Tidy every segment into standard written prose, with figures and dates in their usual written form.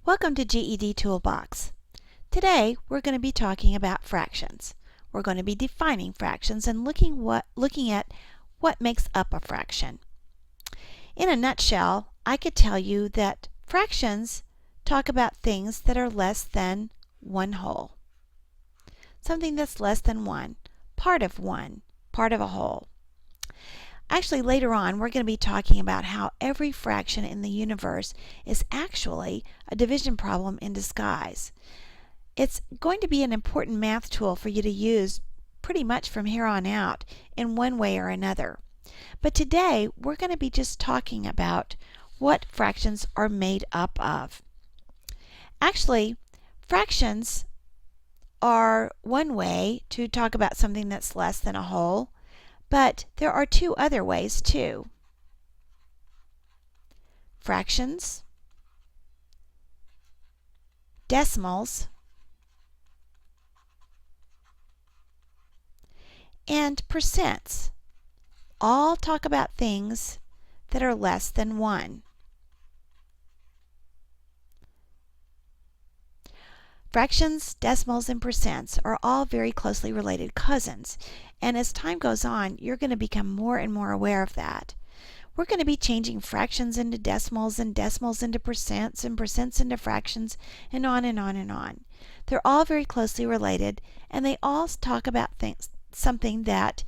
Welcome to GED Toolbox. Today we're going to be talking about fractions. We're going to be defining fractions and looking at what makes up a fraction. In a nutshell, I could tell you that fractions talk about things that are less than one whole. Something that's less than one, part of a whole. Actually, later on, we're going to be talking about how every fraction in the universe is actually a division problem in disguise. It's going to be an important math tool for you to use pretty much from here on out in one way or another. But today, we're going to be just talking about what fractions are made up of. Actually, fractions are one way to talk about something that's less than a whole. But there are two other ways too. Fractions, decimals, and percents all talk about things that are less than one. Fractions, decimals, and percents are all very closely related cousins, and as time goes on, you're going to become more and more aware of that. We're going to be changing fractions into decimals and decimals into percents and percents into fractions and on and on and on. They're all very closely related, and they all talk about something that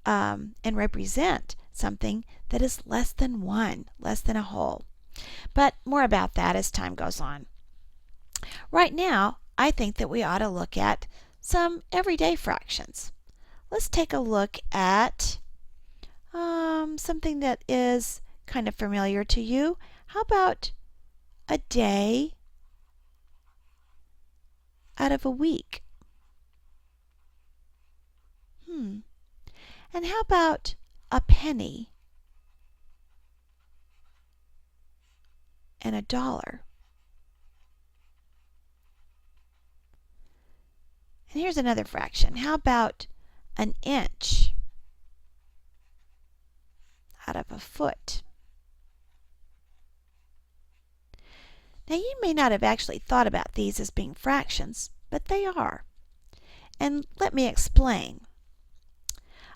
and represent something that is less than one, less than a whole. But more about that as time goes on. Right now, I think that we ought to look at some everyday fractions. Let's take a look at something that is kind of familiar to you. How about a day out of a week? And how about a penny and a dollar? And here's another fraction. How about an inch out of a foot? Now, you may not have actually thought about these as being fractions, but they are. And let me explain.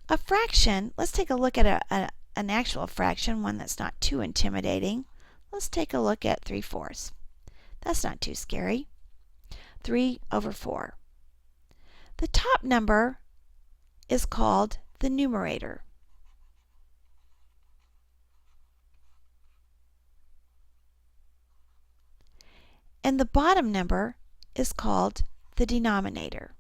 A fraction, let's take a look at an actual fraction, one that's not too intimidating. Let's take a look at 3/4. That's not too scary. 3/4. The top number is called the numerator. And the bottom number is called the denominator.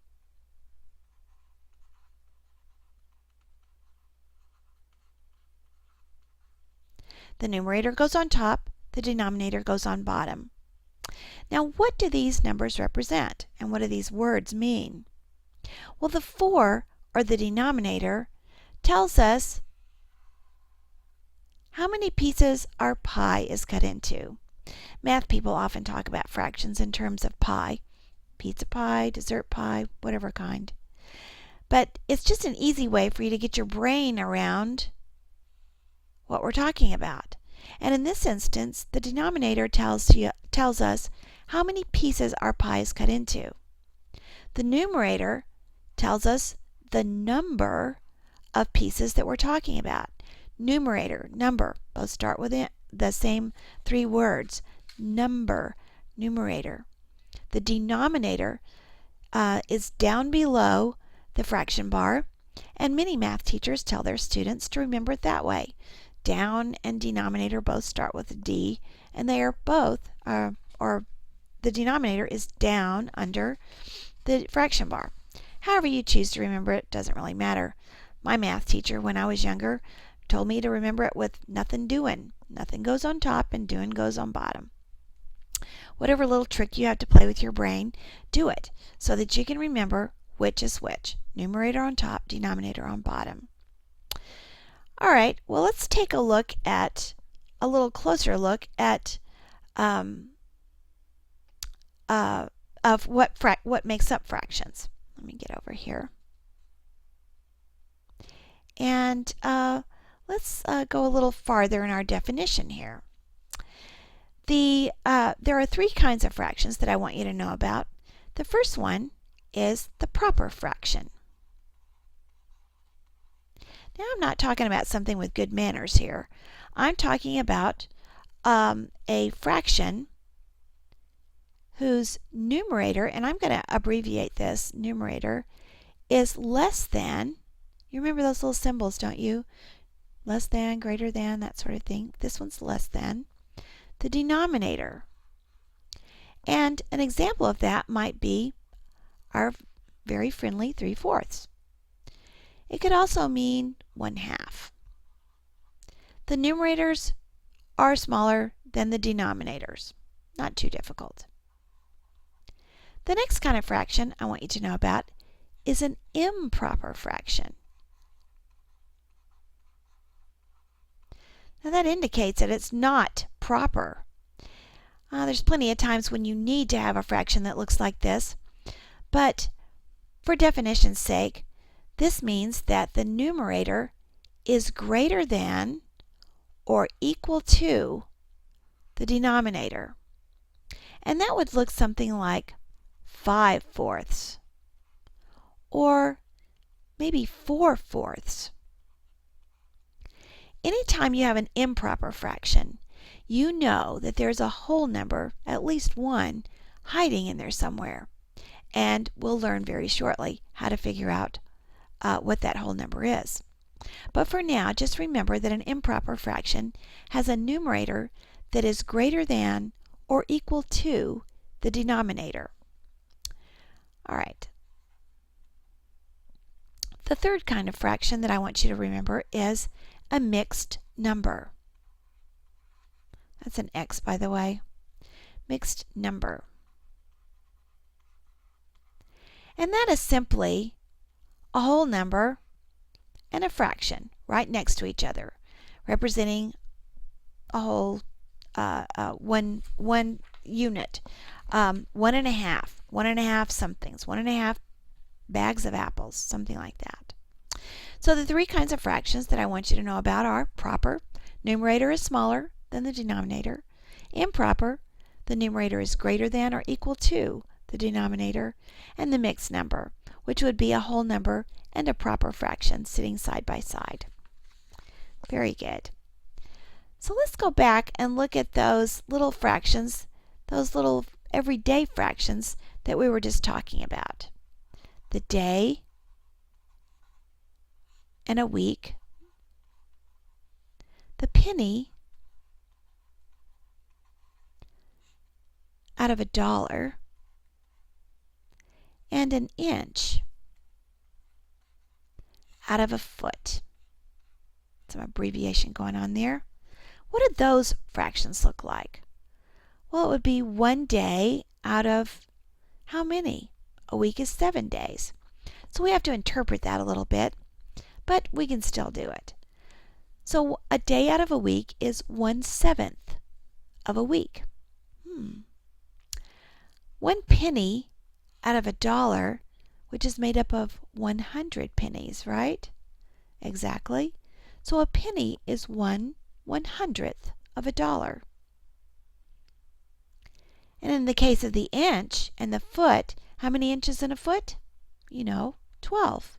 The numerator goes on top, the denominator goes on bottom. Now, what do these numbers represent, and what do these words mean? Well, the 4, or the denominator, tells us how many pieces our pie is cut into. Math people often talk about fractions in terms of pie. Pizza pie, dessert pie, whatever kind. But it's just an easy way for you to get your brain around what we're talking about. And in this instance, the denominator tells us how many pieces our pie is cut into. The numerator tells us the number of pieces that we're talking about. Numerator, number, both start with the same 3 words. Number, numerator. The denominator is down below the fraction bar, and many math teachers tell their students to remember it that way. Down and denominator both start with a D, and they are both, or the denominator is down under the fraction bar. However you choose to remember it doesn't really matter. My math teacher, when I was younger, told me to remember it with nothing doing. Nothing goes on top and doing goes on bottom. Whatever little trick you have to play with your brain, do it so that you can remember which is which. Numerator on top, denominator on bottom. All right, well, let's take a look at a little closer look at of what makes up fractions. Let me get over here. And let's go a little farther in our definition here. There are three kinds of fractions that I want you to know about. The first one is the proper fraction. Now I'm not talking about something with good manners here. I'm talking about a fraction whose numerator, and I'm going to abbreviate this, numerator, is less than, you remember those little symbols, don't you? Less than, greater than, that sort of thing. This one's less than the denominator. And an example of that might be our very friendly 3/4. It could also mean 1/2. The numerators are smaller than the denominators. Not too difficult. The next kind of fraction I want you to know about is an improper fraction. Now that indicates that it's not proper. There's plenty of times when you need to have a fraction that looks like this, but for definition's sake, this means that the numerator is greater than or equal to the denominator. And that would look something like 5/4 or maybe 4/4. Anytime you have an improper fraction, you know that there's a whole number, at least one, hiding in there somewhere. And we'll learn very shortly how to figure out what that whole number is. But for now, just remember that an improper fraction has a numerator that is greater than or equal to the denominator. All right. The third kind of fraction that I want you to remember is a mixed number. That's an X, by the way. Mixed number. And that is simply a whole number and a fraction right next to each other, representing a whole one unit. 1.5, 1.5 somethings, 1.5 bags of apples, something like that. So the three kinds of fractions that I want you to know about are proper, numerator is smaller than the denominator; improper, the numerator is greater than or equal to the denominator; and the mixed number, which would be a whole number and a proper fraction sitting side by side. Very good. So let's go back and look at those little fractions, those little everyday fractions that we were just talking about. The day and a week, the penny out of $1, and an inch out of a foot. Some abbreviation going on there. What do those fractions look like? Well, it would be 1 day out of how many? A week is 7 days. So we have to interpret that a little bit, but we can still do it. So a day out of a week is 1/7 of a week. 1 penny out of $1, which is made up of 100 pennies, right? Exactly. So a penny is 1/100th of $1. And in the case of the inch and the foot, how many inches in a foot? 12.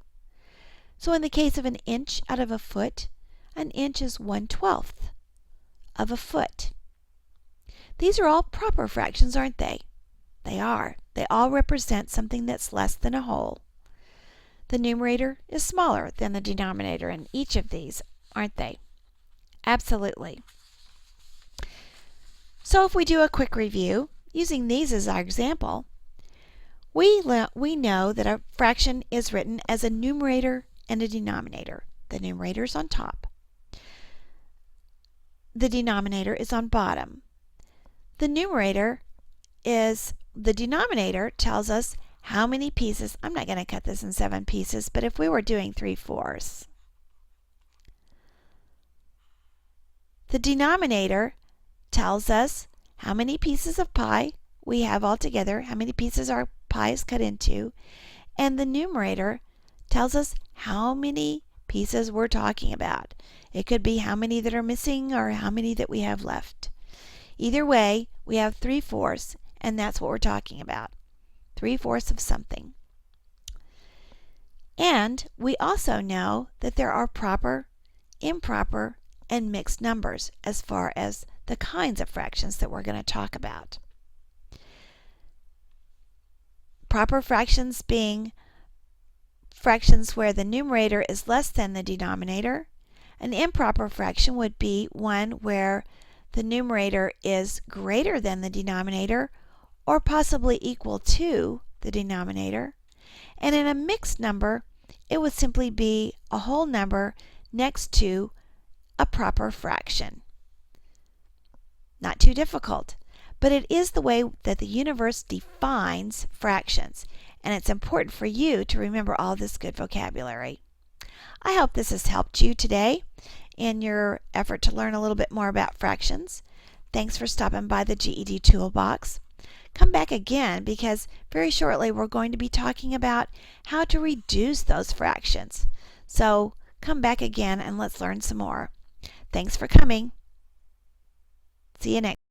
So in the case of an inch out of a foot, an inch is 1/12th of a foot. These are all proper fractions, aren't they? They are. They all represent something that's less than a whole. The numerator is smaller than the denominator in each of these, aren't they? Absolutely. So if we do a quick review, using these as our example, we know that a fraction is written as a numerator and a denominator. The numerator is on top. The denominator is on bottom. The denominator tells us how many pieces. I'm not going to cut this in 7 pieces, but if we were doing 3/4, the denominator tells us how many pieces of pie we have altogether, how many pieces our pie is cut into, and the numerator tells us how many pieces we're talking about. It could be how many that are missing or how many that we have left. Either way, we have 3/4, and that's what we're talking about. 3/4 of something. And we also know that there are proper, improper, and mixed numbers as far as the kinds of fractions that we're going to talk about. Proper fractions being fractions where the numerator is less than the denominator. An improper fraction would be one where the numerator is greater than the denominator or possibly equal to the denominator. And in a mixed number, it would simply be a whole number next to a proper fraction. Not too difficult, but it is the way that the universe defines fractions, and it's important for you to remember all this good vocabulary. I hope this has helped you today in your effort to learn a little bit more about fractions. Thanks for stopping by the GED Toolbox. Come back again because very shortly we're going to be talking about how to reduce those fractions. So come back again and let's learn some more. Thanks for coming. See you next.